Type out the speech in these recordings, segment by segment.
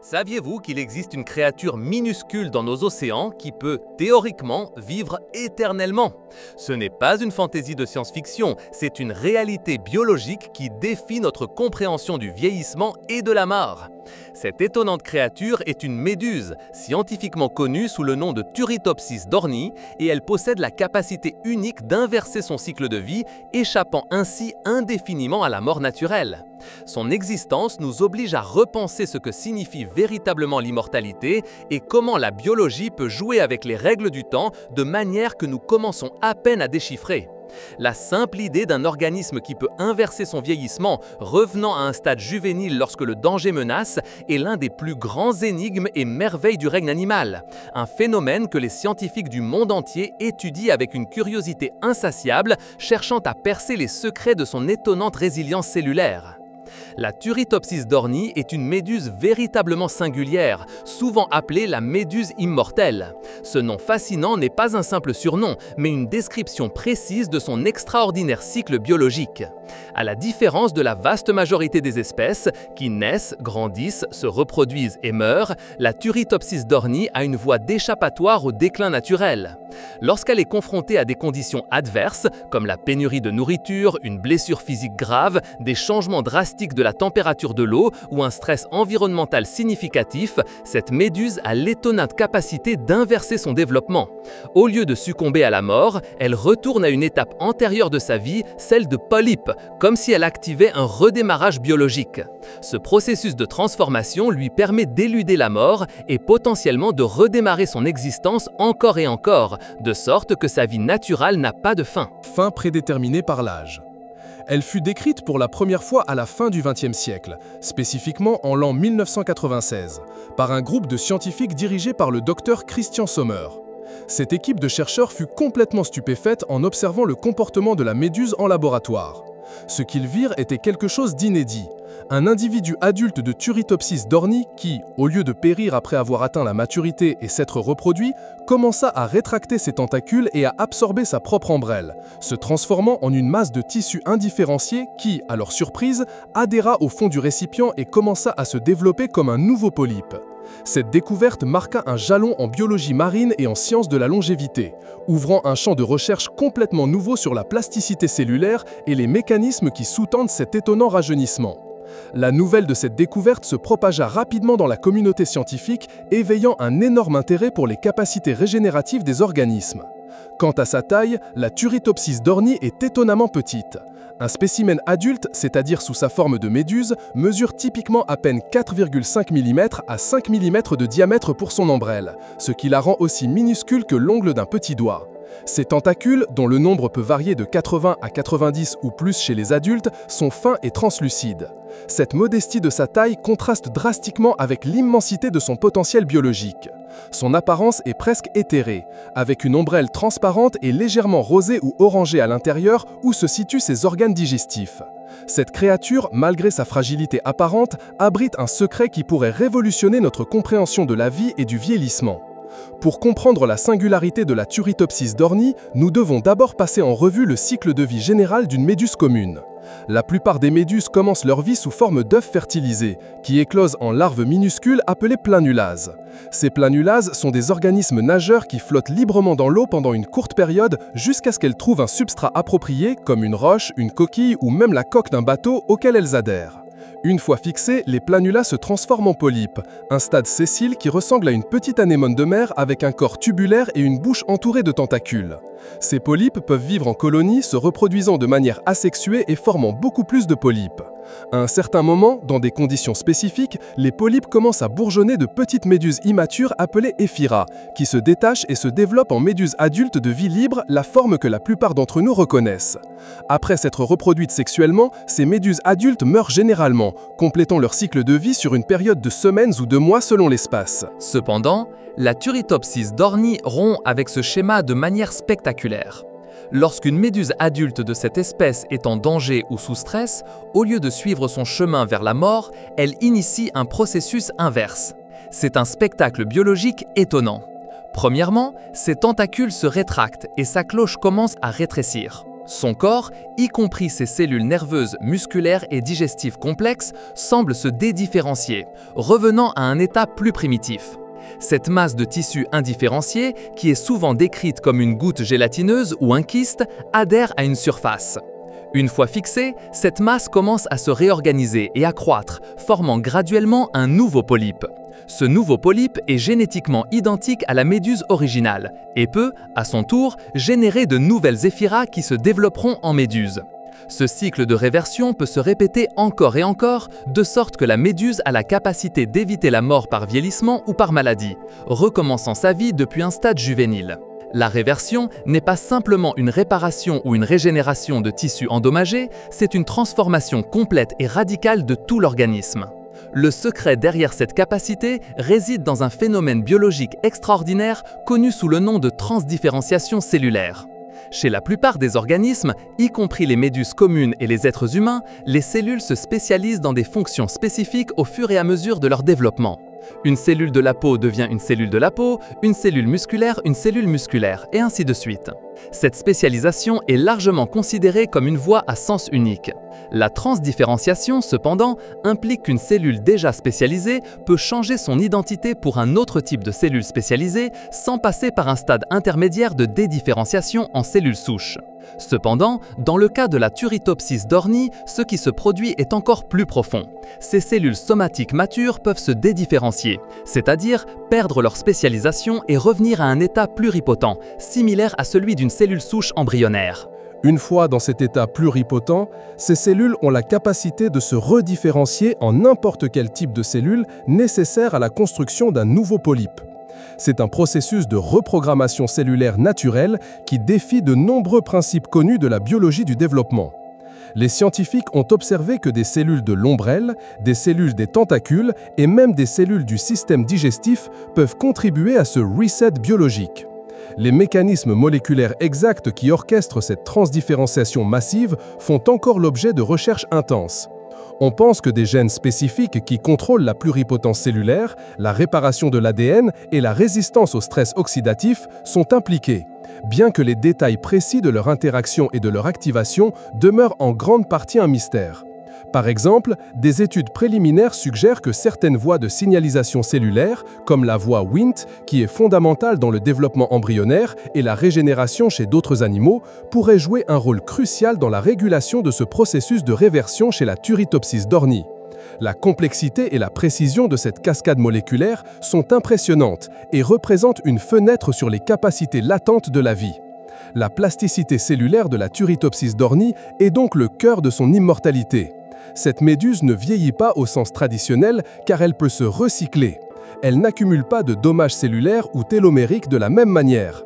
Saviez-vous qu'il existe une créature minuscule dans nos océans qui peut, théoriquement, vivre éternellement? Ce n'est pas une fantaisie de science-fiction, c'est une réalité biologique qui défie notre compréhension du vieillissement et de la mort. Cette étonnante créature est une méduse, scientifiquement connue sous le nom de Turritopsis dorni, et elle possède la capacité unique d'inverser son cycle de vie, échappant ainsi indéfiniment à la mort naturelle. Son existence nous oblige à repenser ce que signifie véritablement l'immortalité et comment la biologie peut jouer avec les règles du temps de manière que nous commençons à peine à déchiffrer. La simple idée d'un organisme qui peut inverser son vieillissement, revenant à un stade juvénile lorsque le danger menace, est l'un des plus grands énigmes et merveilles du règne animal. Un phénomène que les scientifiques du monde entier étudient avec une curiosité insatiable, cherchant à percer les secrets de son étonnante résilience cellulaire. La Turritopsis dorni est une méduse véritablement singulière, souvent appelée la méduse immortelle. Ce nom fascinant n'est pas un simple surnom, mais une description précise de son extraordinaire cycle biologique. À la différence de la vaste majorité des espèces, qui naissent, grandissent, se reproduisent et meurent, la Turritopsis dorni a une voie d'échappatoire au déclin naturel. Lorsqu'elle est confrontée à des conditions adverses, comme la pénurie de nourriture, une blessure physique grave, des changements drastiques de la température de l'eau ou un stress environnemental significatif, cette méduse a l'étonnante capacité d'inverser son développement. Au lieu de succomber à la mort, elle retourne à une étape antérieure de sa vie, celle de polype, comme si elle activait un redémarrage biologique. Ce processus de transformation lui permet d'éluder la mort et potentiellement de redémarrer son existence encore et encore, de sorte que sa vie naturelle n'a pas de fin. Fin prédéterminée par l'âge. Elle fut décrite pour la première fois à la fin du XXe siècle, spécifiquement en l'an 1996, par un groupe de scientifiques dirigé par le docteur Christian Sommer. Cette équipe de chercheurs fut complètement stupéfaite en observant le comportement de la méduse en laboratoire. Ce qu'ils virent était quelque chose d'inédit. Un individu adulte de Turritopsis dorni qui, au lieu de périr après avoir atteint la maturité et s'être reproduit, commença à rétracter ses tentacules et à absorber sa propre ombrelle, se transformant en une masse de tissu indifférencié qui, à leur surprise, adhéra au fond du récipient et commença à se développer comme un nouveau polype. Cette découverte marqua un jalon en biologie marine et en sciences de la longévité, ouvrant un champ de recherche complètement nouveau sur la plasticité cellulaire et les mécanismes qui sous-tendent cet étonnant rajeunissement. La nouvelle de cette découverte se propagea rapidement dans la communauté scientifique, éveillant un énorme intérêt pour les capacités régénératives des organismes. Quant à sa taille, la Turritopsis dorni est étonnamment petite. Un spécimen adulte, c'est-à-dire sous sa forme de méduse, mesure typiquement à peine 4,5 mm à 5 mm de diamètre pour son ombrelle, ce qui la rend aussi minuscule que l'ongle d'un petit doigt. Ses tentacules, dont le nombre peut varier de 80 à 90 ou plus chez les adultes, sont fins et translucides. Cette modestie de sa taille contraste drastiquement avec l'immensité de son potentiel biologique. Son apparence est presque éthérée, avec une ombrelle transparente et légèrement rosée ou orangée à l'intérieur où se situent ses organes digestifs. Cette créature, malgré sa fragilité apparente, abrite un secret qui pourrait révolutionner notre compréhension de la vie et du vieillissement. Pour comprendre la singularité de la Turritopsis dorni, nous devons d'abord passer en revue le cycle de vie général d'une méduse commune. La plupart des méduses commencent leur vie sous forme d'œufs fertilisés, qui éclosent en larves minuscules appelées planulases. Ces planulases sont des organismes nageurs qui flottent librement dans l'eau pendant une courte période jusqu'à ce qu'elles trouvent un substrat approprié, comme une roche, une coquille ou même la coque d'un bateau auquel elles adhèrent. Une fois fixées, les planulas se transforment en polypes, un stade sessile qui ressemble à une petite anémone de mer avec un corps tubulaire et une bouche entourée de tentacules. Ces polypes peuvent vivre en colonies, se reproduisant de manière asexuée et formant beaucoup plus de polypes. À un certain moment, dans des conditions spécifiques, les polypes commencent à bourgeonner de petites méduses immatures appelées éphyra, qui se détachent et se développent en méduses adultes de vie libre, la forme que la plupart d'entre nous reconnaissent. Après s'être reproduites sexuellement, ces méduses adultes meurent généralement, complétant leur cycle de vie sur une période de semaines ou de mois selon l'espace. Cependant, la Turritopsis dorni rompt avec ce schéma de manière spectaculaire. Lorsqu'une méduse adulte de cette espèce est en danger ou sous stress, au lieu de suivre son chemin vers la mort, elle initie un processus inverse. C'est un spectacle biologique étonnant. Premièrement, ses tentacules se rétractent et sa cloche commence à rétrécir. Son corps, y compris ses cellules nerveuses, musculaires et digestives complexes, semble se dédifférencier, revenant à un état plus primitif. Cette masse de tissu indifférencié, qui est souvent décrite comme une goutte gélatineuse ou un kyste, adhère à une surface. Une fois fixée, cette masse commence à se réorganiser et à croître, formant graduellement un nouveau polype. Ce nouveau polype est génétiquement identique à la méduse originale et peut, à son tour, générer de nouvelles éphyras qui se développeront en méduse. Ce cycle de réversion peut se répéter encore et encore, de sorte que la méduse a la capacité d'éviter la mort par vieillissement ou par maladie, recommençant sa vie depuis un stade juvénile. La réversion n'est pas simplement une réparation ou une régénération de tissus endommagés, c'est une transformation complète et radicale de tout l'organisme. Le secret derrière cette capacité réside dans un phénomène biologique extraordinaire connu sous le nom de transdifférenciation cellulaire. Chez la plupart des organismes, y compris les méduses communes et les êtres humains, les cellules se spécialisent dans des fonctions spécifiques au fur et à mesure de leur développement. Une cellule de la peau devient une cellule de la peau, une cellule musculaire, et ainsi de suite. Cette spécialisation est largement considérée comme une voie à sens unique. La transdifférenciation, cependant, implique qu'une cellule déjà spécialisée peut changer son identité pour un autre type de cellule spécialisée sans passer par un stade intermédiaire de dédifférenciation en cellules souches. Cependant, dans le cas de la Turritopsis dorni, ce qui se produit est encore plus profond. Ces cellules somatiques matures peuvent se dédifférencier, c'est-à-dire perdre leur spécialisation et revenir à un état pluripotent, similaire à celui d'une cellule souche embryonnaire. Une fois dans cet état pluripotent, ces cellules ont la capacité de se redifférencier en n'importe quel type de cellule nécessaire à la construction d'un nouveau polype. C'est un processus de reprogrammation cellulaire naturelle qui défie de nombreux principes connus de la biologie du développement. Les scientifiques ont observé que des cellules de l'ombrelle, des cellules des tentacules et même des cellules du système digestif peuvent contribuer à ce reset biologique. Les mécanismes moléculaires exacts qui orchestrent cette transdifférenciation massive font encore l'objet de recherches intenses. On pense que des gènes spécifiques qui contrôlent la pluripotence cellulaire, la réparation de l'ADN et la résistance au stress oxydatif sont impliqués, bien que les détails précis de leur interaction et de leur activation demeurent en grande partie un mystère. Par exemple, des études préliminaires suggèrent que certaines voies de signalisation cellulaire, comme la voie Wnt, qui est fondamentale dans le développement embryonnaire et la régénération chez d'autres animaux, pourraient jouer un rôle crucial dans la régulation de ce processus de réversion chez la Turritopsis dorni. La complexité et la précision de cette cascade moléculaire sont impressionnantes et représentent une fenêtre sur les capacités latentes de la vie. La plasticité cellulaire de la Turritopsis dorni est donc le cœur de son immortalité. Cette méduse ne vieillit pas au sens traditionnel car elle peut se recycler. Elle n'accumule pas de dommages cellulaires ou télomériques de la même manière.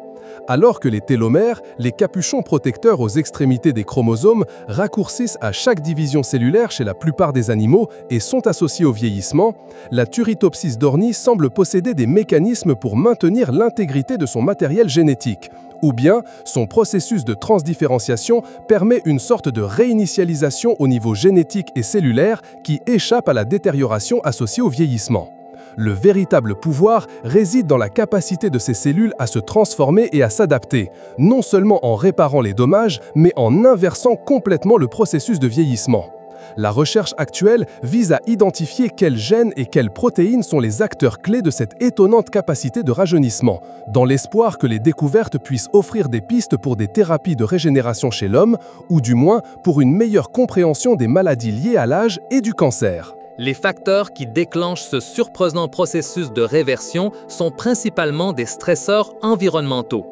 Alors que les télomères, les capuchons protecteurs aux extrémités des chromosomes, raccourcissent à chaque division cellulaire chez la plupart des animaux et sont associés au vieillissement, la Turritopsis dorni semble posséder des mécanismes pour maintenir l'intégrité de son matériel génétique. Ou bien, son processus de transdifférenciation permet une sorte de réinitialisation au niveau génétique et cellulaire qui échappe à la détérioration associée au vieillissement. Le véritable pouvoir réside dans la capacité de ces cellules à se transformer et à s'adapter, non seulement en réparant les dommages, mais en inversant complètement le processus de vieillissement. La recherche actuelle vise à identifier quels gènes et quelles protéines sont les acteurs clés de cette étonnante capacité de rajeunissement, dans l'espoir que les découvertes puissent offrir des pistes pour des thérapies de régénération chez l'homme, ou du moins pour une meilleure compréhension des maladies liées à l'âge et du cancer. Les facteurs qui déclenchent ce surprenant processus de réversion sont principalement des stresseurs environnementaux.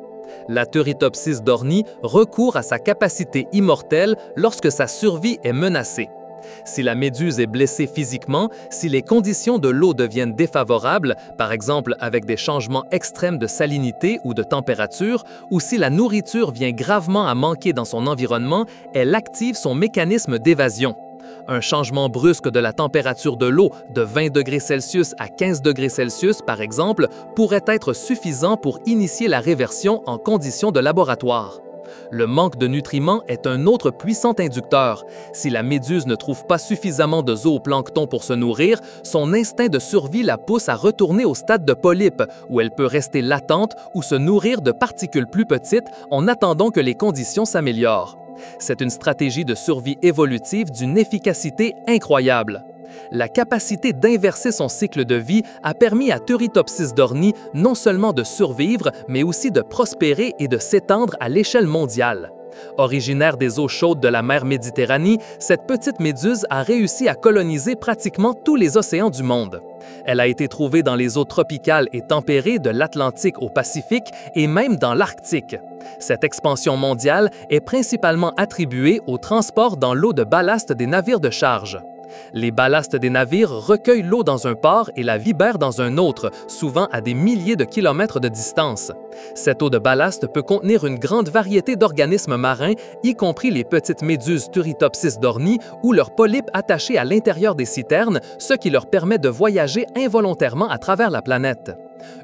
La Turritopsis dorni recourt à sa capacité immortelle lorsque sa survie est menacée. Si la méduse est blessée physiquement, si les conditions de l'eau deviennent défavorables, par exemple avec des changements extrêmes de salinité ou de température, ou si la nourriture vient gravement à manquer dans son environnement, elle active son mécanisme d'évasion. Un changement brusque de la température de l'eau de 20 degrés Celsius à 15 degrés Celsius, par exemple, pourrait être suffisant pour initier la réversion en conditions de laboratoire. Le manque de nutriments est un autre puissant inducteur. Si la méduse ne trouve pas suffisamment de zooplancton pour se nourrir, son instinct de survie la pousse à retourner au stade de polype, où elle peut rester latente ou se nourrir de particules plus petites en attendant que les conditions s'améliorent. C'est une stratégie de survie évolutive d'une efficacité incroyable. La capacité d'inverser son cycle de vie a permis à Turritopsis dorni non seulement de survivre, mais aussi de prospérer et de s'étendre à l'échelle mondiale. Originaire des eaux chaudes de la mer Méditerranée, cette petite méduse a réussi à coloniser pratiquement tous les océans du monde. Elle a été trouvée dans les eaux tropicales et tempérées de l'Atlantique au Pacifique et même dans l'Arctique. Cette expansion mondiale est principalement attribuée au transport dans l'eau de ballast des navires de charge. Les ballastes des navires recueillent l'eau dans un port et la libèrent dans un autre, souvent à des milliers de kilomètres de distance. Cette eau de ballast peut contenir une grande variété d'organismes marins, y compris les petites méduses Turritopsis dorni ou leurs polypes attachés à l'intérieur des citernes, ce qui leur permet de voyager involontairement à travers la planète.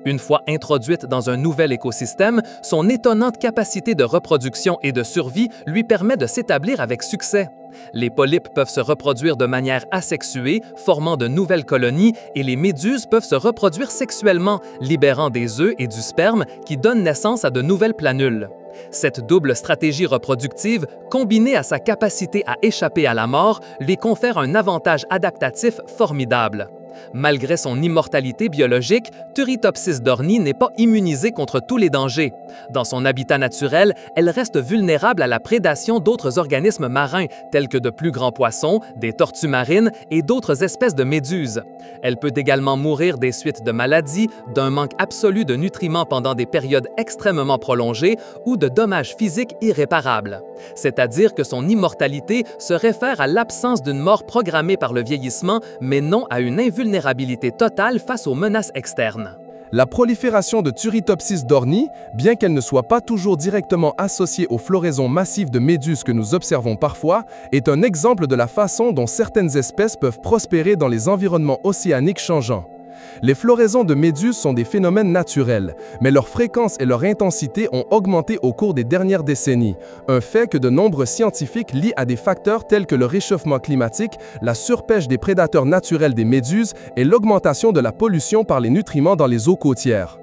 Une fois introduite dans un nouvel écosystème, son étonnante capacité de reproduction et de survie lui permet de s'établir avec succès. Les polypes peuvent se reproduire de manière asexuée, formant de nouvelles colonies, et les méduses peuvent se reproduire sexuellement, libérant des œufs et du sperme qui donnent naissance à de nouvelles planules. Cette double stratégie reproductive, combinée à sa capacité à échapper à la mort, lui confère un avantage adaptatif formidable. Malgré son immortalité biologique, Turritopsis dorni n'est pas immunisée contre tous les dangers. Dans son habitat naturel, elle reste vulnérable à la prédation d'autres organismes marins, tels que de plus grands poissons, des tortues marines et d'autres espèces de méduses. Elle peut également mourir des suites de maladies, d'un manque absolu de nutriments pendant des périodes extrêmement prolongées ou de dommages physiques irréparables. C'est-à-dire que son immortalité se réfère à l'absence d'une mort programmée par le vieillissement, mais non à une invulnérabilité totale face aux menaces externes. La prolifération de Turritopsis dorni, bien qu'elle ne soit pas toujours directement associée aux floraisons massives de méduses que nous observons parfois, est un exemple de la façon dont certaines espèces peuvent prospérer dans les environnements océaniques changeants. Les floraisons de méduses sont des phénomènes naturels, mais leur fréquence et leur intensité ont augmenté au cours des dernières décennies, un fait que de nombreux scientifiques lient à des facteurs tels que le réchauffement climatique, la surpêche des prédateurs naturels des méduses et l'augmentation de la pollution par les nutriments dans les eaux côtières.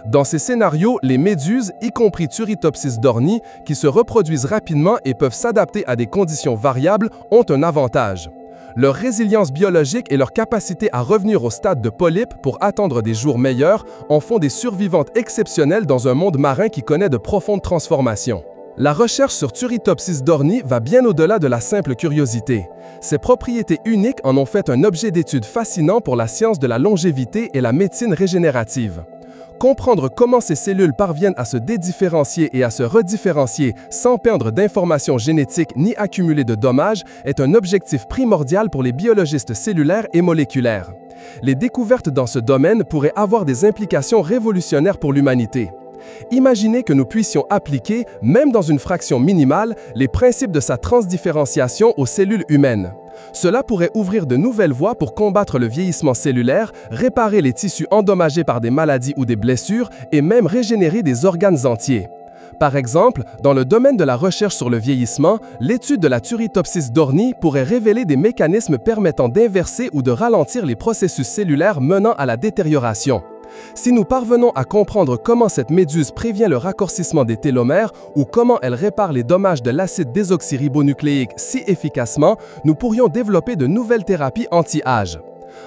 Dans ces scénarios, les méduses, y compris Turritopsis dorni, qui se reproduisent rapidement et peuvent s'adapter à des conditions variables, ont un avantage. Leur résilience biologique et leur capacité à revenir au stade de polype pour attendre des jours meilleurs en font des survivantes exceptionnelles dans un monde marin qui connaît de profondes transformations. La recherche sur Turritopsis dorni va bien au-delà de la simple curiosité. Ses propriétés uniques en ont fait un objet d'étude fascinant pour la science de la longévité et la médecine régénérative. Comprendre comment ces cellules parviennent à se dédifférencier et à se redifférencier sans perdre d'informations génétiques ni accumuler de dommages est un objectif primordial pour les biologistes cellulaires et moléculaires. Les découvertes dans ce domaine pourraient avoir des implications révolutionnaires pour l'humanité. Imaginez que nous puissions appliquer, même dans une fraction minimale, les principes de sa transdifférenciation aux cellules humaines. Cela pourrait ouvrir de nouvelles voies pour combattre le vieillissement cellulaire, réparer les tissus endommagés par des maladies ou des blessures et même régénérer des organes entiers. Par exemple, dans le domaine de la recherche sur le vieillissement, l'étude de la Turritopsis dorni pourrait révéler des mécanismes permettant d'inverser ou de ralentir les processus cellulaires menant à la détérioration. Si nous parvenons à comprendre comment cette méduse prévient le raccourcissement des télomères ou comment elle répare les dommages de l'acide désoxyribonucléique si efficacement, nous pourrions développer de nouvelles thérapies anti-âge.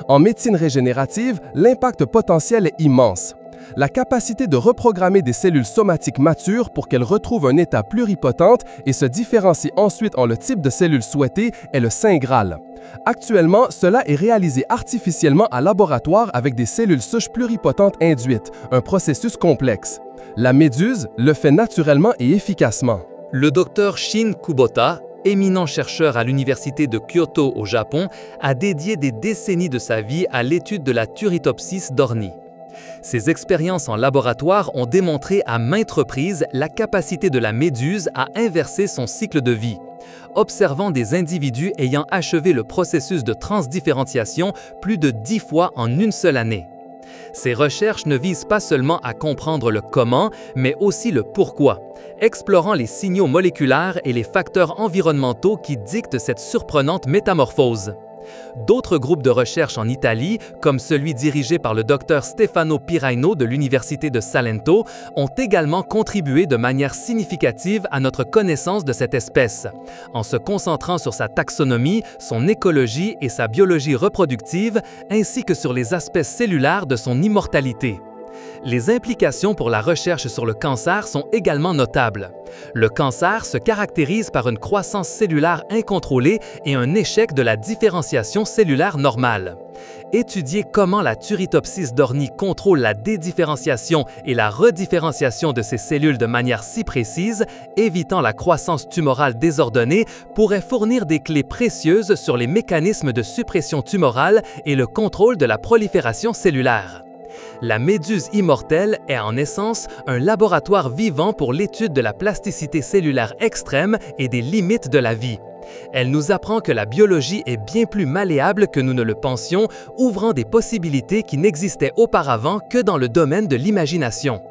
En médecine régénérative, l'impact potentiel est immense. La capacité de reprogrammer des cellules somatiques matures pour qu'elles retrouvent un état pluripotente et se différencient ensuite en le type de cellules souhaitées est le Saint Graal. Actuellement, cela est réalisé artificiellement à laboratoire avec des cellules souches pluripotentes induites, un processus complexe. La méduse le fait naturellement et efficacement. Le docteur Shin Kubota, éminent chercheur à l'université de Kyoto au Japon, a dédié des décennies de sa vie à l'étude de la Turritopsis dorni. Ses expériences en laboratoire ont démontré à maintes reprises la capacité de la méduse à inverser son cycle de vie, observant des individus ayant achevé le processus de transdifférenciation plus de 10 fois en une seule année. Ces recherches ne visent pas seulement à comprendre le comment, mais aussi le pourquoi, explorant les signaux moléculaires et les facteurs environnementaux qui dictent cette surprenante métamorphose. D'autres groupes de recherche en Italie, comme celui dirigé par le docteur Stefano Piraino de l'Université de Salento, ont également contribué de manière significative à notre connaissance de cette espèce, en se concentrant sur sa taxonomie, son écologie et sa biologie reproductive, ainsi que sur les aspects cellulaires de son immortalité. Les implications pour la recherche sur le cancer sont également notables. Le cancer se caractérise par une croissance cellulaire incontrôlée et un échec de la différenciation cellulaire normale. Étudier comment la Turritopsis dorni contrôle la dédifférenciation et la redifférenciation de ces cellules de manière si précise, évitant la croissance tumorale désordonnée, pourrait fournir des clés précieuses sur les mécanismes de suppression tumorale et le contrôle de la prolifération cellulaire. La méduse immortelle est en essence un laboratoire vivant pour l'étude de la plasticité cellulaire extrême et des limites de la vie. Elle nous apprend que la biologie est bien plus malléable que nous ne le pensions, ouvrant des possibilités qui n'existaient auparavant que dans le domaine de l'imagination.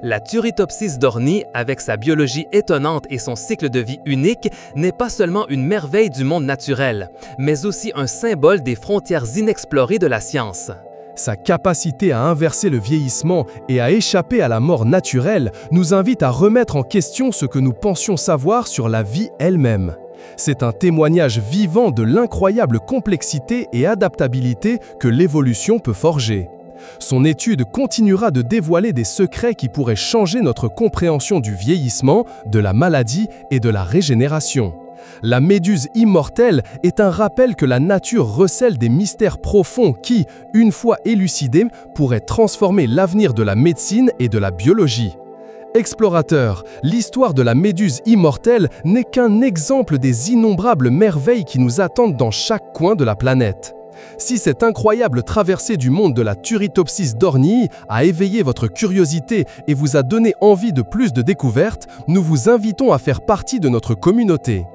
La Turritopsis dorni, avec sa biologie étonnante et son cycle de vie unique, n'est pas seulement une merveille du monde naturel, mais aussi un symbole des frontières inexplorées de la science. Sa capacité à inverser le vieillissement et à échapper à la mort naturelle nous invite à remettre en question ce que nous pensions savoir sur la vie elle-même. C'est un témoignage vivant de l'incroyable complexité et adaptabilité que l'évolution peut forger. Son étude continuera de dévoiler des secrets qui pourraient changer notre compréhension du vieillissement, de la maladie et de la régénération. La méduse immortelle est un rappel que la nature recèle des mystères profonds qui, une fois élucidés, pourraient transformer l'avenir de la médecine et de la biologie. Explorateurs, l'histoire de la méduse immortelle n'est qu'un exemple des innombrables merveilles qui nous attendent dans chaque coin de la planète. Si cette incroyable traversée du monde de la Turritopsis dorni a éveillé votre curiosité et vous a donné envie de plus de découvertes, nous vous invitons à faire partie de notre communauté.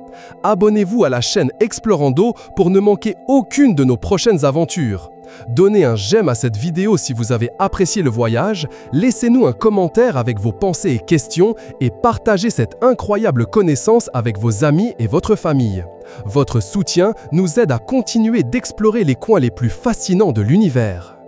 Abonnez-vous à la chaîne Explorando pour ne manquer aucune de nos prochaines aventures. Donnez un j'aime à cette vidéo si vous avez apprécié le voyage, laissez-nous un commentaire avec vos pensées et questions et partagez cette incroyable connaissance avec vos amis et votre famille. Votre soutien nous aide à continuer d'explorer les coins les plus fascinants de l'univers.